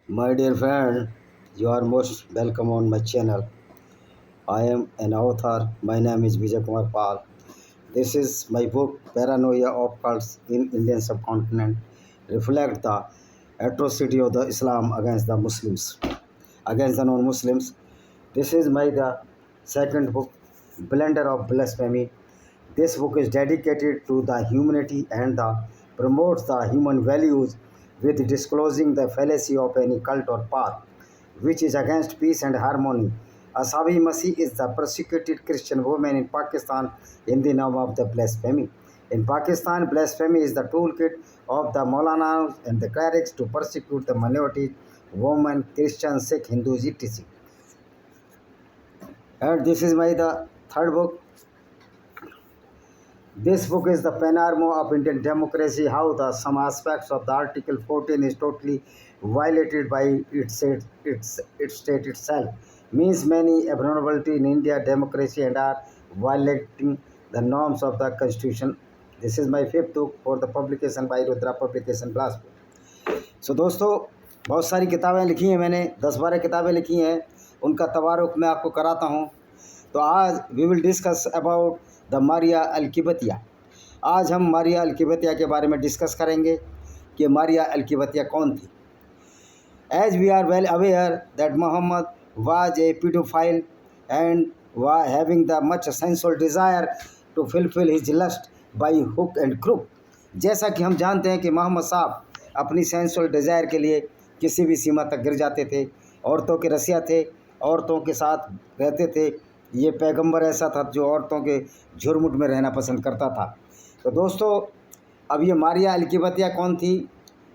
My dear friend, you are most welcome on my channel. I am an author. My name is Vijay Kumar Pal. This is my book Paranoia of Cults in Indian Subcontinent reflect the atrocity of the Islam against the Muslims, against the non-Muslims. This is my the second book, Blender of Blasphemy. This book is dedicated to the humanity and promotes the human values with disclosing the fallacy of any cult or path which is against peace and harmony. Asabi Masih is the persecuted Christian woman in Pakistan in the name of the blasphemy. In Pakistan, blasphemy is the toolkit of the Maulanas and the clerics to persecute the minorities, women, Christians, Sikh, Hindus, etc. And this is my the third book. This book is the panorama of Indian democracy, how the some aspects of the Article 14 is totally violated by its state itself. Means many abnormality in India democracy and are violating the norms of the constitution. This is my fifth book for the publication by Rudra Publication Bilaspur. सो दोस्तों, बहुत सारी किताबें लिखी हैं मैंने, 10-12 किताबें लिखी हैं, उनका तवारुख मैं आपको कराता हूँ। तो आज we will discuss about the Maria al Qibtiyya. आज हम मारिया अल-किबतिया के बारे में डिस्कस करेंगे कि मारिया अल-किबतिया कौन थी। As we are well aware that Muhammad was a paedophile and was having the much sensual desire to fulfill his lust by hook and crook। जैसा कि हम जानते हैं कि मोहम्मद साहब अपनी सेंसुअल डिज़ायर के लिए किसी भी सीमा तक गिर जाते थे, औरतों के रसिया थे, औरतों के साथ रहते थे। ये पैगंबर ऐसा था जो औरतों के झुरमुट में रहना पसंद करता था। तो दोस्तों, अब ये मारिया अल-किबतिया कौन थी?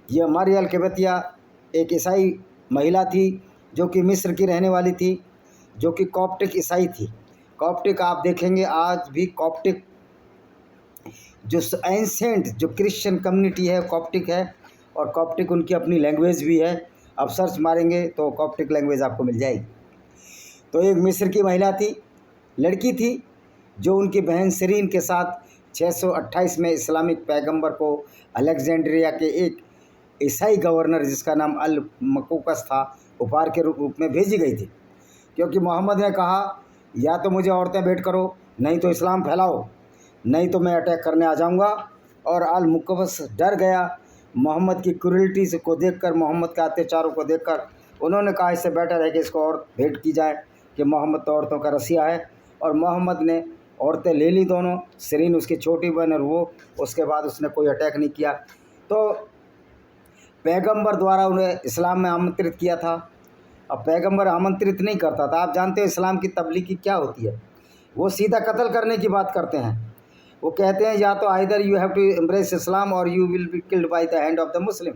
ये मारिया अल-किबतिया एक ईसाई महिला थी जो कि मिस्र की रहने वाली थी, जो कि कॉप्टिक ईसाई थी। कॉप्टिक आप देखेंगे आज भी कॉप्टिक जो एंसेंट जो क्रिश्चियन कम्युनिटी है कॉप्टिक है, और कॉप्टिक उनकी अपनी लैंग्वेज भी है। आप सर्च मारेंगे तो कॉप्टिक लैंग्वेज आपको मिल जाएगी। तो एक मिस्र की महिला थी, लड़की थी, जो उनकी बहन सरीन के साथ 628 में इस्लामिक पैगंबर को अलेक्जेंड्रिया के एक ईसाई गवर्नर जिसका नाम अल मकूकस था उपहार के रूप में भेजी गई थी, क्योंकि मोहम्मद ने कहा या तो मुझे औरतें भेंट करो, नहीं तो इस्लाम फैलाओ, नहीं तो मैं अटैक करने आ जाऊंगा। और अल मुकवस डर गया मोहम्मद की क्रूरल्टी से को देखकर, मोहम्मद के अत्याचारों को देखकर। उन्होंने कहा इससे बेटर है कि इसको और भेंट की जाए कि मोहम्मद तो औरतों का रसिया है। और मोहम्मद ने औरतें ले ली दोनों, सरीन उसकी छोटी बहन और वो। उसके बाद उसने कोई अटैक नहीं किया। तो पैगंबर द्वारा उन्हें इस्लाम में आमंत्रित किया था। अब पैगंबर आमंत्रित नहीं करता था। आप जानते हो इस्लाम की तबलीगी क्या होती है, वो सीधा कत्ल करने की बात करते हैं। वो कहते हैं या तो either you have to embrace Islam or you will be killed by the hand of the Muslim,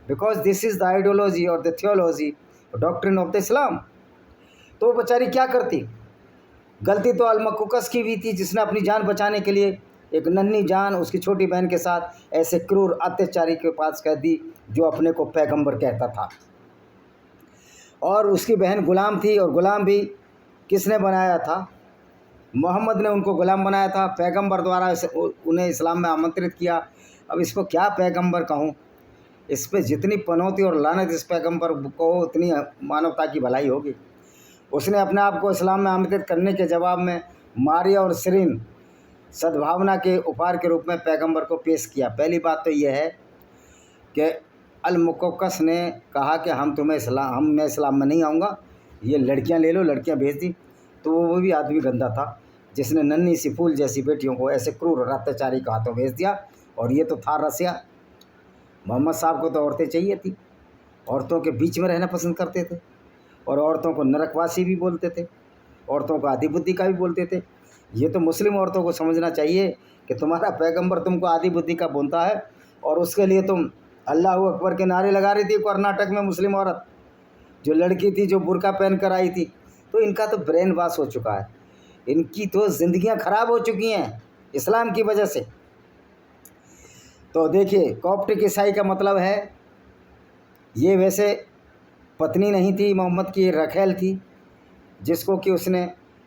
because this is the ideology or the theology doctrine of the Islam. तो वो बेचारी क्या करती? गलती तो अल-मकूकस की भी थी, जिसने अपनी जान बचाने के लिए एक नन्ही जान उसकी छोटी बहन के साथ ऐसे क्रूर अत्याचारी के पास कह दी जो अपने को पैगंबर कहता था। और उसकी बहन गुलाम थी, और गुलाम भी किसने बनाया था? मोहम्मद ने उनको गुलाम बनाया था। पैगंबर द्वारा उन्हें इस्लाम में आमंत्रित किया। अब इसको क्या पैगंबर कहूँ? इस पे जितनी पनौती और लानत इस पैगंबर को उतनी मानवता की भलाई होगी। उसने अपने आप को इस्लाम में आमंत्रित करने के जवाब में मारिया और सरीन सद्भावना के उपहार के रूप में पैगंबर को पेश किया। पहली बात तो यह है कि अल-मुकौकस ने कहा कि मैं इस्लाम में नहीं आऊँगा, ये लड़कियां ले लो, लड़कियां भेज दी। तो वो भी आदमी गंदा था जिसने नन्ही सी फूल जैसी बेटियों को ऐसे क्रूर और अत्याचारी के हाथों भेज दिया। और ये तो था रसिया। मोहम्मद साहब को तो औरतें चाहिए थी, औरतों के बीच में रहना पसंद करते थे, और औरतों को नरकवासी भी बोलते थे, औरतों को आधी बुद्धि का भी बोलते थे। ये तो मुस्लिम औरतों को समझना चाहिए कि तुम्हारा पैगंबर तुमको आधी बुद्धि का बोलता है, और उसके लिए तुम अल्लाह अकबर के नारे लगा रही थी। कर्नाटक में मुस्लिम औरत जो लड़की थी, जो बुर्का पहन कर आई थी। तो इनका तो ब्रेन वॉश हो चुका है, इनकी तो ज़िंदगियां ख़राब हो चुकी हैं इस्लाम की वजह से। तो देखिए, कॉप्टिक ईसाई का मतलब है, ये वैसे पत्नी नहीं थी मोहम्मद की, रखेल थी, जिसको कि उसने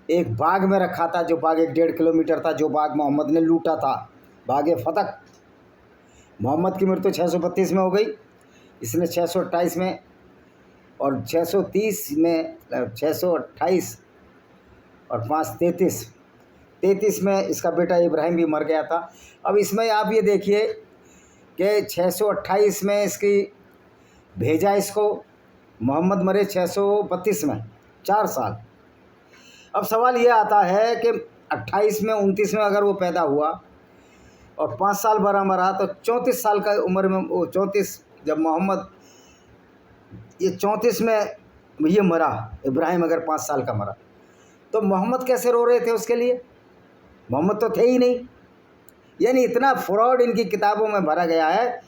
एक बाग में रखा था, जो बाग 1.5 किलोमीटर था, जो बाग मोहम्मद ने लूटा था, बाग फतक। मोहम्मद की मृत्यु 632 में हो गई, इसने 628 में और 630 में 628 और 5 33, 33 में इसका बेटा इब्राहिम भी मर गया था। अब इसमें आप ये देखिए कि 628 में इसकी भेजा इसको, मोहम्मद मरे 632 में, 4 साल। अब सवाल ये आता है कि 28 में 29 में अगर वो पैदा हुआ और 5 साल बड़ा मरा तो 34 साल का उम्र में वो 34, जब मोहम्मद ये 34 में ये मरा, इब्राहिम अगर 5 साल का मरा तो मोहम्मद कैसे रो रहे थे उसके लिए? मोहम्मद तो थे ही नहीं। यानी इतना फ्रॉड इनकी किताबों में भरा गया है,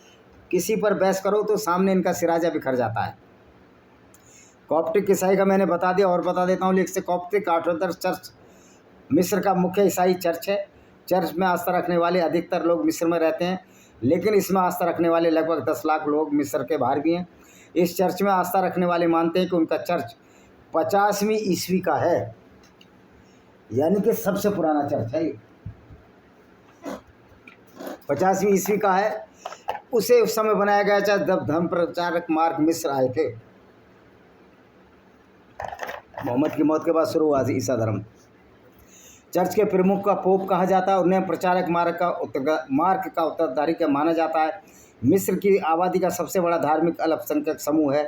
किसी पर बहस करो तो सामने इनका सिराजा बिखर जाता है। कॉप्टिक ईसाई का मैंने बता दिया और बता देता हूँ लिख से। कॉप्टिक ऑर्थोडॉक्स चर्च मिस्र का मुख्य ईसाई चर्च है। चर्च में आस्था रखने वाले अधिकतर लोग मिस्र में रहते हैं, लेकिन इसमें आस्था रखने वाले लगभग 10 लाख लोग मिस्र के बाहर भी हैं। इस चर्च में आस्था रखने वाले मानते हैं कि उनका चर्च 50वीं ईस्वी का है, यानी कि सबसे पुराना चर्च है ये, 50वीं ईस्वी का है। उसे उस समय बनाया गया था जब धर्म प्रचारक मार्क मिस्र आए थे। मोहम्मद की मौत के बाद शुरू हुआ ईसा धर्म। चर्च के प्रमुख का पोप कहा जाता है। उन्हें प्रचारक मार्क का उत्तरदारी का माना जाता है। मिस्र की आबादी का सबसे बड़ा धार्मिक अल्पसंख्यक समूह है।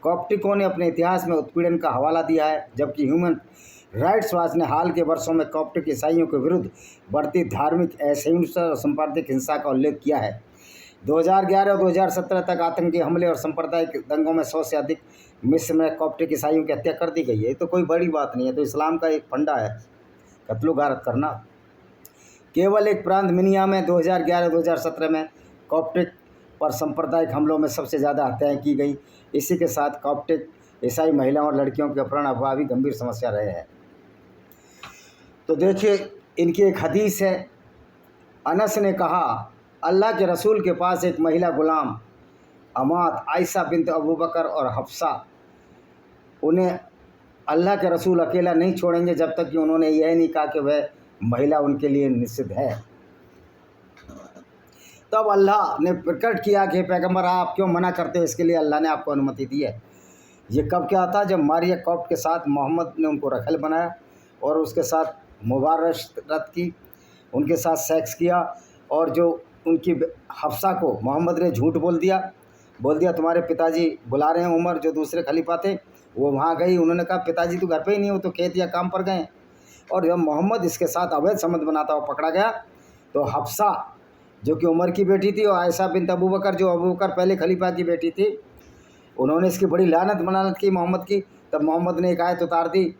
कॉप्टिकों ने अपने इतिहास में उत्पीड़न का हवाला दिया है, जबकि ह्यूमन राइट्स वॉच ने हाल के वर्षों में कॉप्टिक ईसाइयों के विरुद्ध बढ़ती धार्मिक असहिष्णुता और सांप्रदायिक हिंसा का उल्लेख किया है। 2011 और 2017 तक आतंकी हमले और सांप्रदायिक दंगों में 100 से अधिक मिस्र में कॉप्टिक ईसाइयों की हत्या कर दी गई है। ये तो कोई बड़ी बात नहीं है, तो इस्लाम का एक फंडा है कत्लो गारत करना। केवल एक प्रांत मिनिया में 2011-2017 में कॉप्टिक पर सांप्रदायिक हमलों में सबसे ज़्यादा हत्याएं की गई। इसी के साथ कॉप्टिक ईसाई महिलाओं और लड़कियों के अपहरण अफवाह भी गंभीर समस्या रहे हैं। तो देखिए इनकी एक हदीस है। अनस ने कहा, अल्लाह के रसूल के पास एक महिला गुलाम अमात आयशा बिन्त अबू बकर और हफ्सा, उन्हें अल्लाह के रसूल अकेला नहीं छोड़ेंगे जब तक कि उन्होंने यह नहीं कहा कि वह महिला उनके लिए निषिद्ध है। तब अल्लाह ने प्रकट किया कि पैगंबर आप क्यों मना करते हो, इसके लिए अल्लाह ने आपको अनुमति दी है। ये कब क्या था? जब मारिया कॉप्ट के साथ मोहम्मद ने उनको रखल बनाया और उसके साथ मुबारत की, उनके साथ सेक्स किया, और जो उनकी हफ्सा को मोहम्मद ने झूठ बोल दिया तुम्हारे पिताजी बुला रहे हैं। उमर जो दूसरे खलीफा थे वो वहाँ गई, उन्होंने कहा पिताजी तो घर पे ही नहीं हो, तो खेत या काम पर गए। और जब मोहम्मद इसके साथ अवैध संबंध बनाता हुआ पकड़ा गया तो हफ्सा जो कि उमर की बेटी थी और आयशा बिन्त अबू बकर जो अबू बकर पहले खलीफा की बेटी थी, उन्होंने इसकी बड़ी लानत की मोहम्मद की। तब मोहम्मद ने एक आयत उतार दी,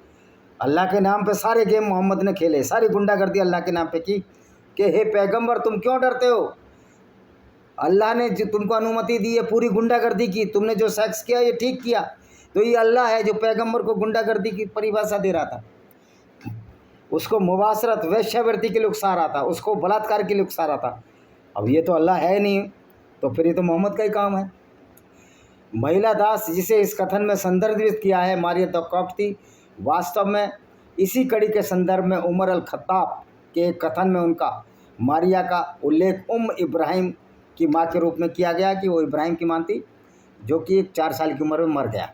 अल्लाह के नाम पे सारे गेम मोहम्मद ने खेले, सारी गुंडागर्दी अल्लाह के नाम पे की कि हे पैगंबर तुम क्यों डरते हो? अल्लाह ने जो तुमको अनुमति दी है पूरी गुंडागर्दी की, तुमने जो सेक्स किया ये ठीक किया। तो ये अल्लाह है जो पैगंबर को गुंडागर्दी की परिभाषा दे रहा था, उसको मुबाशरत वैश्यावृत्ति के लिए उकसा रहा था, उसको बलात्कार के लिए उकसा रहा था। अब ये तो अल्लाह है नहीं, तो फिर ये तो मोहम्मद का ही काम है। महिला दास जिसे इस कथन में संदर्भित किया है मारिया द कॉप्ट थी। वास्तव में इसी कड़ी के संदर्भ में उमर अल खत्ताब के एक कथन में उनका मारिया का उल्लेख इब्राहिम की माँ के रूप में किया गया कि वो इब्राहिम की माँ थी, जो कि 4 साल की उम्र में मर गया।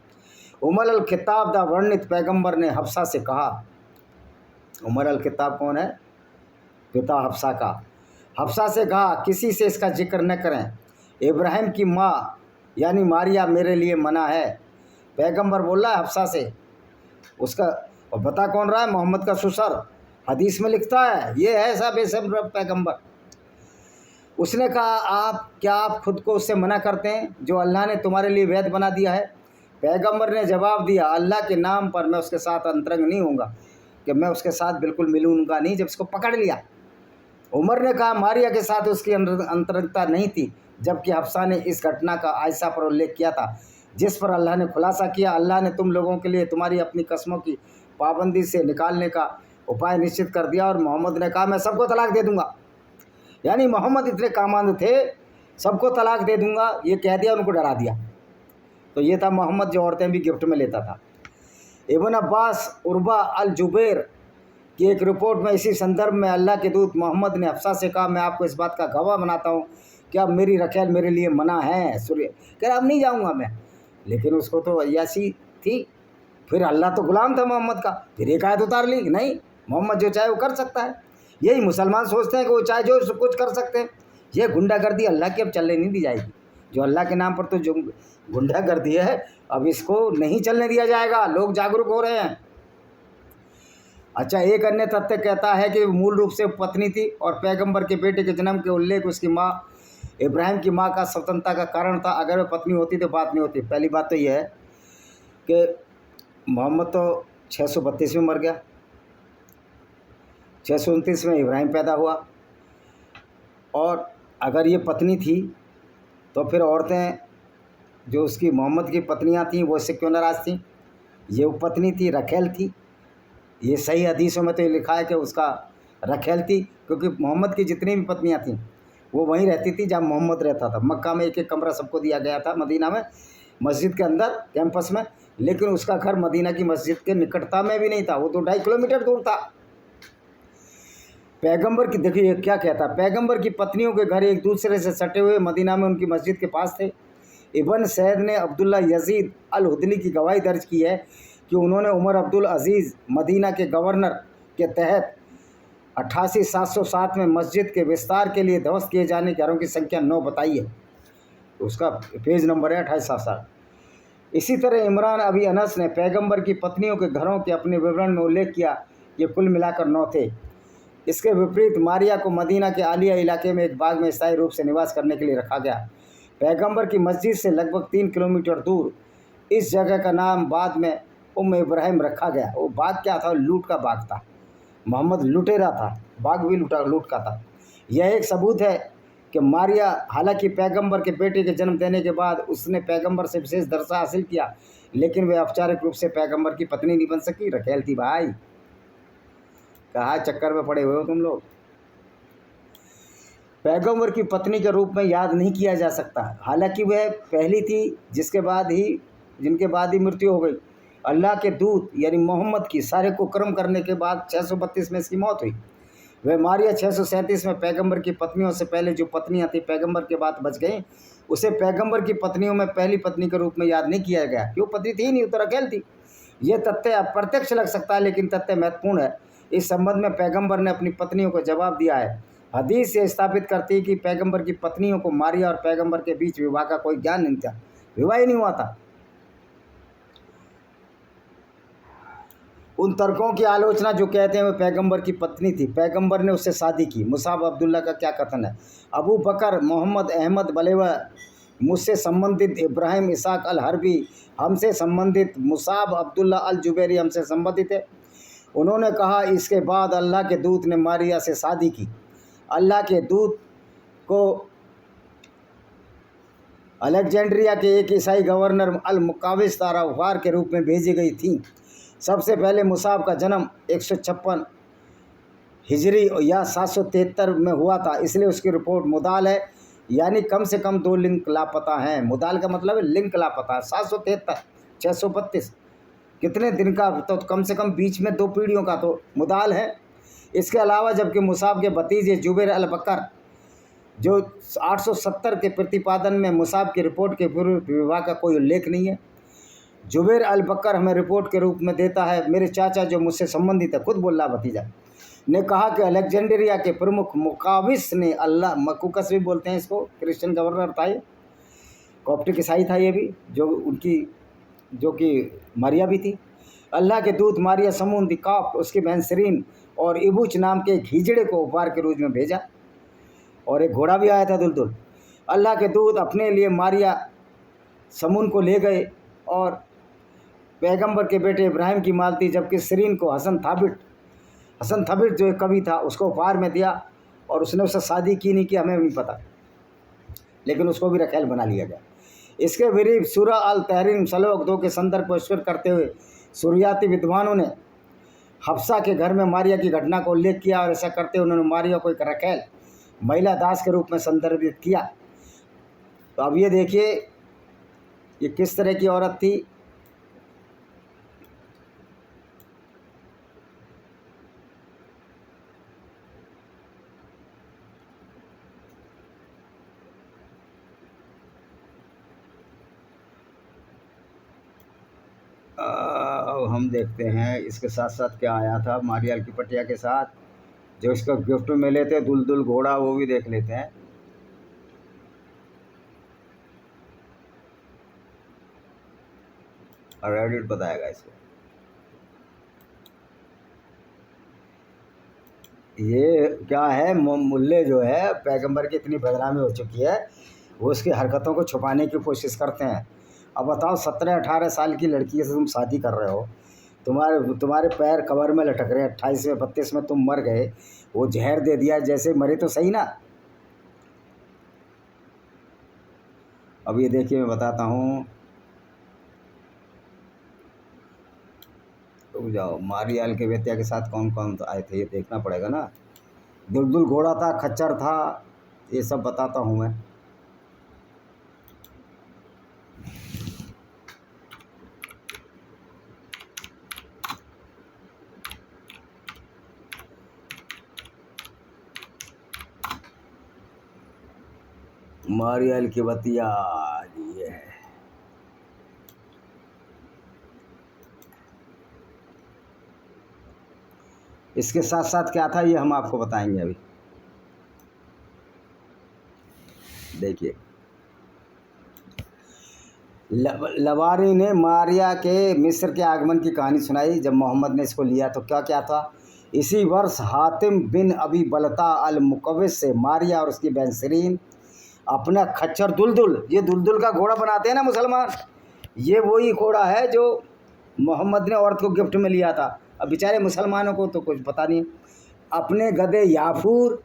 उमर अल खत्ताब द वर्णित पैगंबर ने हफ्सा से कहा, उमर अल खत्ताब कौन है? पिता हफ्सा का। हफ्सा से कहा किसी से इसका जिक्र न करें, इब्राहिम की माँ यानी मारिया मेरे लिए मना है। पैगंबर बोल रहा है हफ्सा से, उसका और बता कौन रहा है? मोहम्मद का ससुर। हदीस में लिखता है ये है सब पैगंबर। उसने कहा क्या आप खुद को उससे मना करते हैं जो अल्लाह ने तुम्हारे लिए वैध बना दिया है? पैगंबर ने जवाब दिया, अल्लाह के नाम पर मैं उसके साथ अंतरंग नहीं होऊंगा, कि मैं उसके साथ बिल्कुल मिलूंगा नहीं जब इसको पकड़ लिया। उमर ने कहा मारिया के साथ उसकी अंतरंगता नहीं थी, जबकि हफ्सा ने इस घटना का आयशा पर उल्लेख किया था, जिस पर अल्लाह ने खुलासा किया, अल्लाह ने तुम लोगों के लिए तुम्हारी अपनी कस्मों की पाबंदी से निकालने का उपाय निश्चित कर दिया। और मोहम्मद ने कहा मैं सबको तलाक दे दूंगा। यानी मोहम्मद इतने कामांध थे, सबको तलाक दे दूंगा ये कह दिया, उनको डरा दिया। तो ये था मोहम्मद जो औरतें भी गिफ्ट में लेता था। इब्न अब्बास उर्वा अल जुबैर की एक रिपोर्ट में इसी संदर्भ में अल्लाह के दूत मोहम्मद ने हफ्सा से कहा मैं आपको इस बात का गवाह बनाता हूँ कि अब मेरी रखेल मेरे लिए मना है। सूर्य कह रहा अब नहीं जाऊँगा मैं, लेकिन उसको तो अय्याशी थी। फिर अल्लाह तो गुलाम था मोहम्मद का, फिर एक आयत उतार ली, नहीं मोहम्मद जो चाहे वो कर सकता है। यही मुसलमान सोचते हैं कि वो चाहे जो कुछ कर सकते हैं। ये गुंडागर्दी अल्लाह की अब चलने नहीं दी जाएगी। जो अल्लाह के नाम पर तो जो गुंडागर्दी है, अब इसको नहीं चलने दिया जाएगा। लोग जागरूक हो रहे हैं। अच्छा, एक अन्य तथ्य कहता है कि मूल रूप से पत्नी थी और पैगंबर के बेटे के जन्म के उल्लेख उसकी माँ इब्राहिम की माँ का स्वतंत्रता का कारण था। अगर वह पत्नी होती तो बात नहीं होती। पहली बात तो यह है कि मोहम्मद तो 632 में मर गया, 629 में इब्राहिम पैदा हुआ, और अगर ये पत्नी थी तो फिर औरतें जो उसकी मोहम्मद की पत्नियां थीं वो इससे क्यों नाराज़ थीं? ये वो पत्नी थी, रखेल थी। ये सही हदीसों में तो ये लिखा है कि उसका रखेल थी, क्योंकि मोहम्मद की जितनी भी पत्नियां थीं वो वहीं रहती थी जहाँ मोहम्मद रहता था। मक्का में एक एक कमरा सबको दिया गया था, मदीना में मस्जिद के अंदर कैंपस में, लेकिन उसका घर मदीना की मस्जिद के निकटता में भी नहीं था, वो तो 2.5 किलोमीटर दूर था। पैगंबर की, देखिए ये क्या कहता है, पैगंबर की पत्नियों के घर एक दूसरे से सटे हुए मदीना में उनकी मस्जिद के पास थे। इब्न सैद ने अब्दुल्ला यजीद अल हुदली की गवाही दर्ज की है कि उन्होंने उमर अब्दुल अजीज़ मदीना के गवर्नर के तहत 88,707 में मस्जिद के विस्तार के लिए ध्वस्त किए जाने के घरों की संख्या 9 बताई है। उसका पेज नंबर है 28,707। इसी तरह इमरान अबी अनस ने पैगंबर की पत्नियों के घरों के अपने विवरण में उल्लेख किया, ये कुल मिलाकर 9 थे। इसके विपरीत मारिया को मदीना के आलिया इलाके में एक बाग में स्थायी रूप से निवास करने के लिए रखा गया। पैगंबर की मस्जिद से लगभग 3 किलोमीटर दूर इस जगह का नाम बाद में इब्राहिम रखा गया। वो बाग क्या था? लूट का बाग था। मोहम्मद लुटेरा था, बाग भी लूट का था। यह एक सबूत है कि मारिया, हालांकि पैगंबर के बेटे के जन्म देने के बाद उसने पैगंबर से विशेष दर्जा हासिल किया, लेकिन वे औपचारिक रूप से पैगंबर की पत्नी नहीं बन सकी। रखेल थी भाई, कहाँ चक्कर में पड़े हुए हो तुम लोग। पैगंबर की पत्नी के रूप में याद नहीं किया जा सकता, हालांकि वह पहली थी जिनके बाद ही मृत्यु हो गई। अल्लाह के दूत यानी मोहम्मद की सारे कुकर्म करने के बाद 632 में इसकी मौत हुई। वह मारिया 637 में पैगंबर की पत्नियों से पहले जो पत्नियां थी पैगंबर के बाद बच गईं, उसे पैगंबर की पत्नियों में पहली पत्नी के रूप में याद नहीं किया गया, क्यों? पत्नी थी नहीं, तो रखेल थी। यह तथ्य अप्रत्यक्ष लग सकता है, लेकिन तथ्य महत्वपूर्ण है। इस संबंध में पैगंबर ने अपनी पत्नियों को जवाब दिया है। हदीस ये स्थापित करती है कि पैगंबर की पत्नियों को मारिया और पैगंबर के बीच विवाह का कोई ज्ञान नहीं था, विवाह ही नहीं हुआ था। उन तर्कों की आलोचना जो कहते हैं वह पैगंबर की पत्नी थी, पैगंबर ने उससे शादी की। मुसाब अब्दुल्ला का क्या कथन है? अबू बकर मोहम्मद अहमद बलेवा, मुझसे संबंधित इब्राहिम इसाक अल हरबी, हमसे संबंधित मुसाब अब्दुल्ला अल जुबैरी हमसे संबंधित है। उन्होंने कहा, इसके बाद अल्लाह के दूत ने मारिया से शादी की। अल्लाह के दूत को अलेक्जेंड्रिया के एक ईसाई गवर्नर अल मुकाविस तारावार के रूप में भेजी गई थी। सबसे पहले मुसाब का जन्म 156 हिजरी या 773 में हुआ था, इसलिए उसकी रिपोर्ट मुदाल है, यानी कम से कम 2 लिंक लापता हैं। मुदाल का मतलब है लिंक लापता है। 773, 632 कितने दिन का? तो कम से कम बीच में 2 पीढ़ियों का तो मुदाल है। इसके अलावा जबकि मुसाब के भतीजे जुबैर अल बकर जो 870 के प्रतिपादन में मुसाब की रिपोर्ट के विरुद्ध विवाह का कोई उल्लेख नहीं है। जुबैर अल बकर हमें रिपोर्ट के रूप में देता है, मेरे चाचा जो मुझसे संबंधित है, खुद बोल रहा भतीजा ने कहा कि अलेक्जेंड्रिया के प्रमुख मुकाविस ने अल्लाह, मकुकस भी बोलते हैं इसको, क्रिश्चियन गवर्नर था ये, कॉप्टिक ईसाई था ये भी, जो कि मारिया भी थी। अल्लाह के दूत मारिया समून दिकाफ, उसकी बहन सरीन और इबुच नाम के एक हिजड़े को उपहार के रूप में भेजा, और एक घोड़ा भी आया था दुलदुल। अल्लाह के दूत अपने लिए मारिया समून को ले गए और पैगंबर के बेटे इब्राहिम की मालती, जबकि सरीन को हसन थाबिट जो एक कवि था उसको उपहार में दिया, और उसने उससे शादी की नहीं की हमें नहीं पता, लेकिन उसको भी रखेल बना लिया गया। इसके विरुद्ध सूरह अल तहरीम सलोक 2 के संदर्भ को स्वीकार करते हुए सुरियाती विद्वानों ने हफ्सा के घर में मारिया की घटना को उल्लेख किया, और ऐसा करते हुए उन्होंने मारिया को एक रखेल महिला दास के रूप में संदर्भित किया। तो अब ये देखिए ये किस तरह की औरत थी। हम देखते हैं इसके साथ साथ क्या आया था मारिया की पटिया के साथ, जो इसको गिफ्ट में मिले थे दुलदुल घोड़ा, वो भी देख लेते हैं। और रेडिट बताएगा इसको। ये क्या है, मुल्ले जो है पैगंबर की इतनी बदनामी हो चुकी है, वो उसकी हरकतों को छुपाने की कोशिश करते हैं। अब बताओ 17-18 साल की लड़की से तुम शादी कर रहे हो, तुम्हारे पैर कबर में लटक रहे हैं, 28 में 32 में तुम मर गए, वो जहर दे दिया, जैसे मरे तो सही ना। अब ये देखिए मैं बताता हूँ, रुक जाओ, मारियाल के बेटिया के साथ कौन कौन आए थे ये देखना पड़ेगा ना। दुलदुल घोड़ा था, खच्चर था, ये सब बताता हूँ मैं। मारियल की बतिया ये है। इसके साथ साथ क्या था ये हम आपको बताएंगे अभी। देखिए, लवारी ने मारिया के मिस्र के आगमन की कहानी सुनाई। जब मोहम्मद ने इसको लिया तो क्या क्या था। इसी वर्ष हातिम बिन अबी बलता अल मुकव्विस से मारिया और उसकी बहन सरीन अपना खच्चर दुलदुल, ये दुलदुल का घोड़ा बनाते हैं ना मुसलमान, ये वही घोड़ा है जो मोहम्मद ने औरत को गिफ्ट में लिया था। अब बेचारे मुसलमानों को तो कुछ पता नहीं। अपने गधे याफूर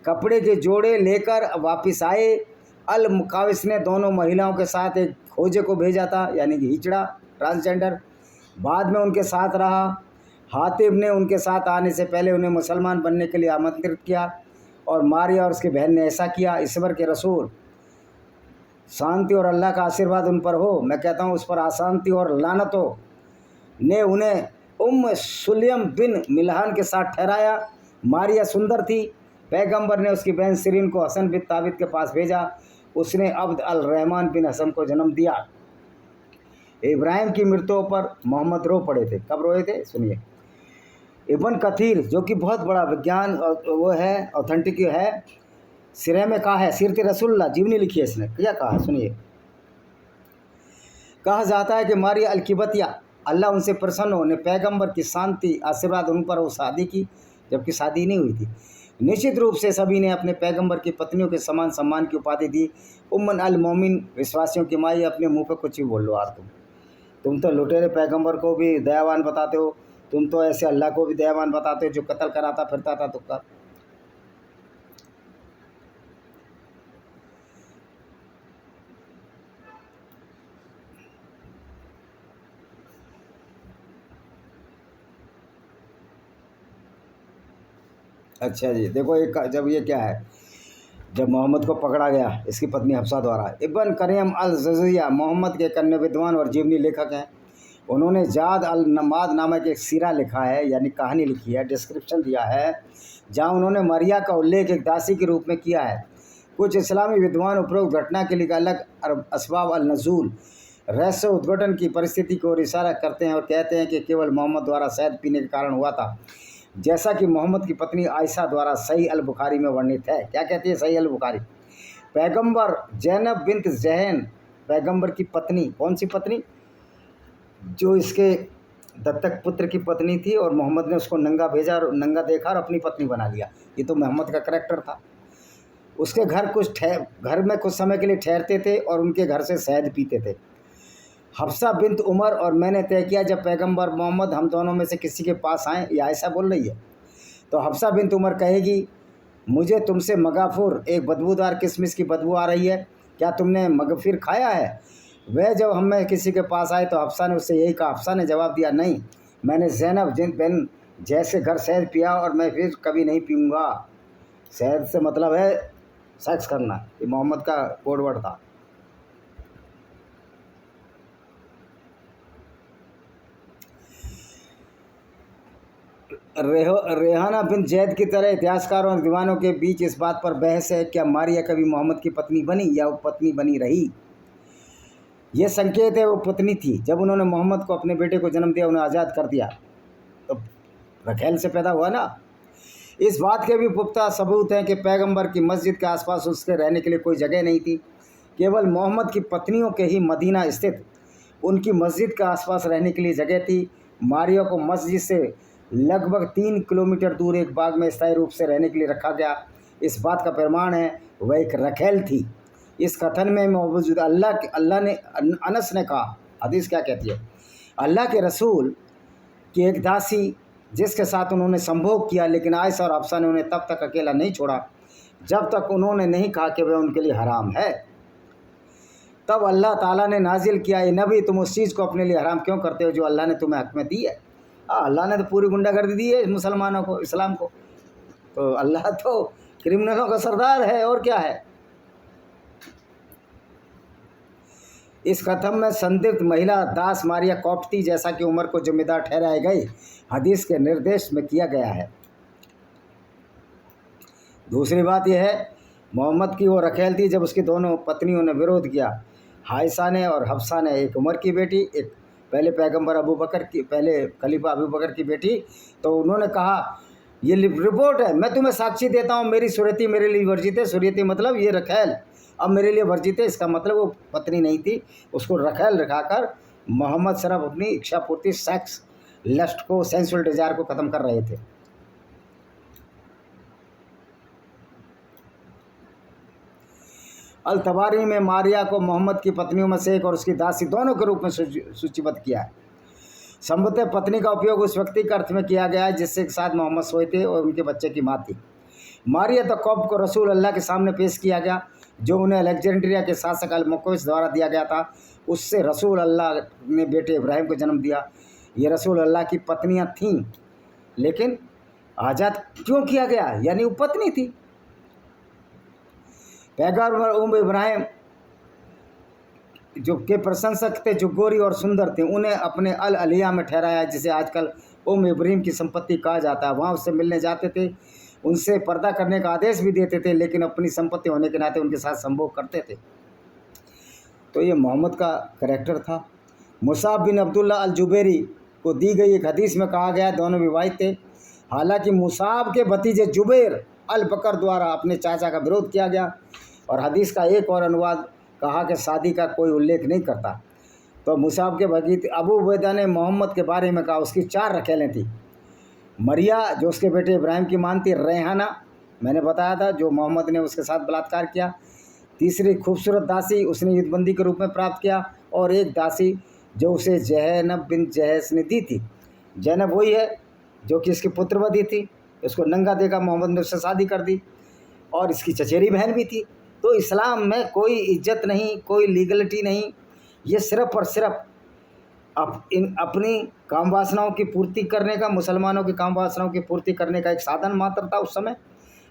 कपड़े के जोड़े लेकर वापस आए। अल मुकाविस ने दोनों महिलाओं के साथ एक खोजे को भेजा था, यानी कि हिजड़ा, ट्रांसजेंडर। बाद में उनके साथ रहा। हातिब ने उनके साथ आने से पहले उन्हें मुसलमान बनने के लिए आमंत्रित किया और मारिया और उसकी बहन ने ऐसा किया। ईश्वर के रसूल, शांति और अल्लाह का आशीर्वाद उन पर हो, मैं कहता हूँ उस पर अशांति और लानत हो, ने उन्हें सुलयम बिन मिल्हान के साथ ठहराया। मारिया सुंदर थी। पैगंबर ने उसकी बहन सिरीन को हसन बिन ताबित के पास भेजा। उसने अब्द अल रहमान बिन हसन को जन्म दिया। इब्राहिम की मृत्यु पर मोहम्मद रो पड़े थे। कब रोए थे सुनिए। इब्न कथीर, जो कि बहुत बड़ा विज्ञान वो है, ऑथेंटिक है, सिरे में कहा है, सीरत रसूलुल्लाह जीवनी लिखी है इसने, क्या कहा सुनिए। कहा जाता है कि मारिया अल किबतिया, अल्लाह उनसे प्रसन्न हो, ने पैगंबर की शांति आशीर्वाद उन पर वो शादी की, जबकि शादी नहीं हुई थी। निश्चित रूप से सभी ने अपने पैगंबर की पत्नियों के समान सम्मान की उपाधि दी। उम्मन अल मोमिन, विश्वासियों की माई। अपने मुंह पर कुछ भी बोल लो यार, तुम तो लुटेरे पैगंबर को भी दयावान बताते हो, तुम तो ऐसे अल्लाह को भी दयावान बताते हो जो कत्ल कराता फिरता था तुक्का। अच्छा जी, देखो एक, जब ये क्या है, जब मोहम्मद को पकड़ा गया इसकी पत्नी हफ्सा द्वारा। इब्न करीम अल जज़िया मोहम्मद के कन्या विद्वान और जीवनी लेखक हैं। उन्होंने जाद अल नमाद नामक एक सीरा लिखा है, यानी कहानी लिखी है, डिस्क्रिप्शन दिया है, जहाँ उन्होंने मरिया का उल्लेख एक दासी के रूप में किया है। कुछ इस्लामी विद्वान उपरोक्त घटना के लिए अलग असबाब अल नज़ूल, रहस्य उद्घाटन की परिस्थिति को इशारा करते हैं और कहते हैं कि केवल मोहम्मद द्वारा शहद पीने के कारण हुआ था, जैसा कि मोहम्मद की पत्नी आयशा द्वारा सही अल बुखारी में वर्णित है। क्या कहती है सही अल बुखारी? पैगंबर ज़ैनब बिन्त जहन, पैगंबर की पत्नी, कौन सी पत्नी? जो इसके दत्तक पुत्र की पत्नी थी, और मोहम्मद ने उसको नंगा भेजा और नंगा देखा और अपनी पत्नी बना लिया। ये तो मोहम्मद का करैक्टर था। उसके घर में कुछ समय के लिए ठहरते थे और उनके घर से शहद पीते थे। हफ्सा बिन्त उमर, और मैंने तय किया जब पैगंबर मोहम्मद हम दोनों में से किसी के पास आएँ, या ऐसा बोल रही है, तो हफ्सा बिन्त उमर कहेगी, मुझे तुमसे मगाफुर, एक बदबूदार किशमिश की बदबू आ रही है, क्या तुमने मगफिर खाया है? वह जब हम में किसी के पास आए तो हफ्सा ने उससे यही कहा। हफ्सा ने जवाब दिया, नहीं, मैंने ज़ैनब बिन जैसे घर शहद पिया और मैं फिर कभी नहीं पीऊँगा। शहद से मतलब है सेक्स करना, ये मोहम्मद का कोड वर्ड था। रेहाना बिन जैद की तरह इतिहासकारों और दीवानों के बीच इस बात पर बहस है क्या मारिया कभी मोहम्मद की पत्नी बनी या वो पत्नी बनी रही। ये संकेत है वो पत्नी थी। जब उन्होंने मोहम्मद को अपने बेटे को जन्म दिया, उन्हें आज़ाद कर दिया, तो रखेल से पैदा हुआ ना। इस बात के भी पुख्ता सबूत हैं कि पैगंबर की मस्जिद के आसपास उसके रहने के लिए कोई जगह नहीं थी। केवल मोहम्मद की पत्नियों के ही मदीना स्थित उनकी मस्जिद के आसपास रहने के लिए जगह थी। मारिया को मस्जिद से लगभग 3 किलोमीटर दूर एक बाग में स्थायी रूप से रहने के लिए रखा गया। इस बात का प्रमाण है वह एक रखेल थी। इस कथन में मौजूद अल्लाह ने अनस ने कहा, हदीस क्या कहती है, अल्लाह के रसूल की एक दासी जिसके साथ उन्होंने संभोग किया, लेकिन आयशा और हफ्सा ने उन्हें तब तक अकेला नहीं छोड़ा जब तक उन्होंने नहीं कहा कि वह उनके लिए हराम है। तब अल्लाह ताला ने नाजिल किया, ए नबी, तुम उस चीज़ को अपने लिए हराम क्यों करते हो जो अल्लाह ने तुम्हें हक में दी है। अल्लाह ने तो पूरी गुंडागर्दी दी है मुसलमानों को, इस्लाम को, तो अल्लाह तो क्रिमिनलों का सरदार है, और क्या है। इस कथन में संदिग्ध महिला दास मारिया कॉप्ती जैसा कि उमर को जिम्मेदार ठहराए गए हदीस के निर्देश में किया गया है। दूसरी बात यह है, मोहम्मद की वो रखेल थी जब उसकी दोनों पत्नियों ने विरोध किया, हायसा ने और हफ्सा ने, एक उमर की बेटी, एक पहले पैगंबर अबू बकर की, पहले खलीफा अबू बकर की बेटी। तो उन्होंने कहा, ये रिपोर्ट है, मैं तुम्हें साक्षी देता हूँ, मेरी सूरती मेरे लिए वर्जित है। सूरती मतलब ये रखेल अब मेरे लिए वर्जित है, इसका मतलब वो पत्नी नहीं थी, उसको रखेल रखाकर मोहम्मद सिर्फ अपनी इच्छा पूर्ति, सेक्स लस्ट को, सेंसुअल डिजायर को ख़त्म कर रहे थे। अल तबारी में मारिया को मोहम्मद की पत्नियों में से एक और उसकी दासी दोनों के रूप में सूचीबद्ध किया है। संभवतः पत्नी का उपयोग उस व्यक्ति के अर्थ में किया गया है जिससे के साथ मोहम्मद सोए थे और उनके बच्चे की माँ थी। मारिया तकौब को रसूल अल्लाह के सामने पेश किया गया, जो उन्हें अलेक्जेंड्रिया के शासक अल-मुक़ौक़िस द्वारा दिया गया था। उससे रसूल अल्लाह ने बेटे इब्राहिम को जन्म दिया। ये रसूल अल्लाह की पत्नियां थीं, लेकिन आज़ाद क्यों किया गया, यानी वो पत्नी थी। पैगंबर इब्राहिम जो के प्रशंसक थे, जो गोरी और सुंदर थे, उन्हें अपने अल अलिया में ठहराया, जिसे आजकल इब्राहिम की संपत्ति कहा जाता है। वहाँ उससे मिलने जाते थे, उनसे पर्दा करने का आदेश भी देते थे, लेकिन अपनी संपत्ति होने के नाते उनके साथ संभोग करते थे। तो ये मोहम्मद का करैक्टर था। मुसाब बिन अब्दुल्ला अल जुबैरी को दी गई एक हदीस में कहा गया, दोनों विवाहित थे। हालांकि मुसाब के भतीजे जुबैर अल बकर द्वारा अपने चाचा का विरोध किया गया, और हदीस का एक और अनुवाद कहा कि शादी का कोई उल्लेख नहीं करता। तो मुसाब के भतीजे अबू उबैदा ने मोहम्मद के बारे में कहा, उसकी 4 रखेलें थी। मरिया जो उसके बेटे इब्राहिम की मान थी, रेहाना मैंने बताया था जो मोहम्मद ने उसके साथ बलात्कार किया, तीसरी खूबसूरत दासी उसने युद्धबंदी के रूप में प्राप्त किया, और एक दासी जो उसे जैनब बिन जहश ने दी थी। जैनब वही है जो कि इसकी पुत्रवधी थी, उसको नंगा देखा, मोहम्मद ने उससे शादी कर दी, और इसकी चचेरी बहन भी थी। तो इस्लाम में कोई इज्जत नहीं, कोई लीगलिटी नहीं, ये सिर्फ़ और सिर्फ अपनी काम वासनाओं की पूर्ति करने का, मुसलमानों की काम वासनाओं की पूर्ति करने का एक साधन मात्र था उस समय।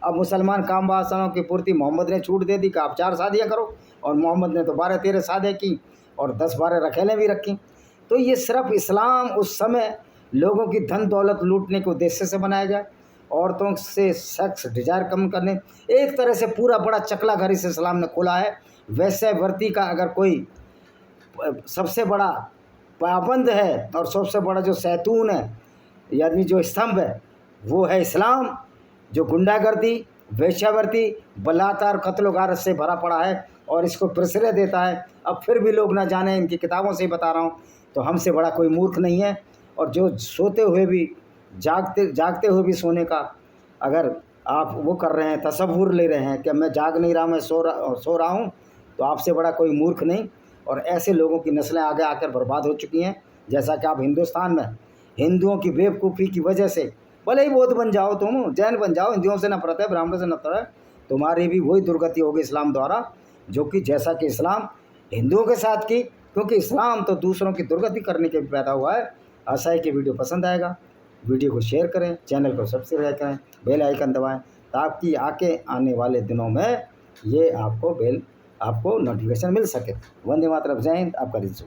अब मुसलमान काम वासनाओं की पूर्ति मोहम्मद ने छूट दे दी कि आप 4 शादियाँ करो, और मोहम्मद ने तो 12-13 शादियाँ की और 10-12 रखेलें भी रखी। तो ये सिर्फ इस्लाम उस समय लोगों की धन दौलत लूटने के उद्देश्य से बनाया गया, औरतों से सेक्स डिजायर कम करने, एक तरह से पूरा बड़ा चकला घर इस इस्लाम ने खोला है। वैश्यावृत्ति का अगर कोई सबसे बड़ा पाबंद है और सबसे बड़ा जो सैतून है, यानी जो स्तंभ है, वो है इस्लाम, जो गुंडागर्दी, वेश्यावृत्ति, बलात्कार, कत्ल गारत से भरा पड़ा है और इसको प्रश्रय देता है। अब फिर भी लोग ना जाने, इनकी किताबों से ही बता रहा हूँ, तो हमसे बड़ा कोई मूर्ख नहीं है। और जो सोते हुए भी जागते हुए भी सोने का अगर आप वो कर रहे हैं, तसव्वुर ले रहे हैं कि मैं जाग नहीं रहा, मैं सो रहा हूँ, तो आपसे बड़ा कोई मूर्ख नहीं। और ऐसे लोगों की नस्लें आगे आकर बर्बाद हो चुकी हैं। जैसा कि आप हिंदुस्तान में हिंदुओं की बेवकूफ़ी की वजह से, भले ही बौद्ध बन जाओ, तुम जैन बन जाओ, हिंदुओं से नफरत है, ब्राह्मणों से नफरत है, तुम्हारी भी वही दुर्गति होगी इस्लाम द्वारा, जो कि जैसा कि इस्लाम हिंदुओं के साथ की, क्योंकि इस्लाम तो दूसरों की दुर्गति करने के लिए पैदा हुआ है। आशा है कि वीडियो पसंद आएगा। वीडियो को शेयर करें, चैनल को सब्सक्राइब करें, बेल आइकन दबाएं, ताकि आने वाले दिनों में ये आपको नोटिफिकेशन मिल सके। वंदे मातरम, जय हिंद, आपका रिजू।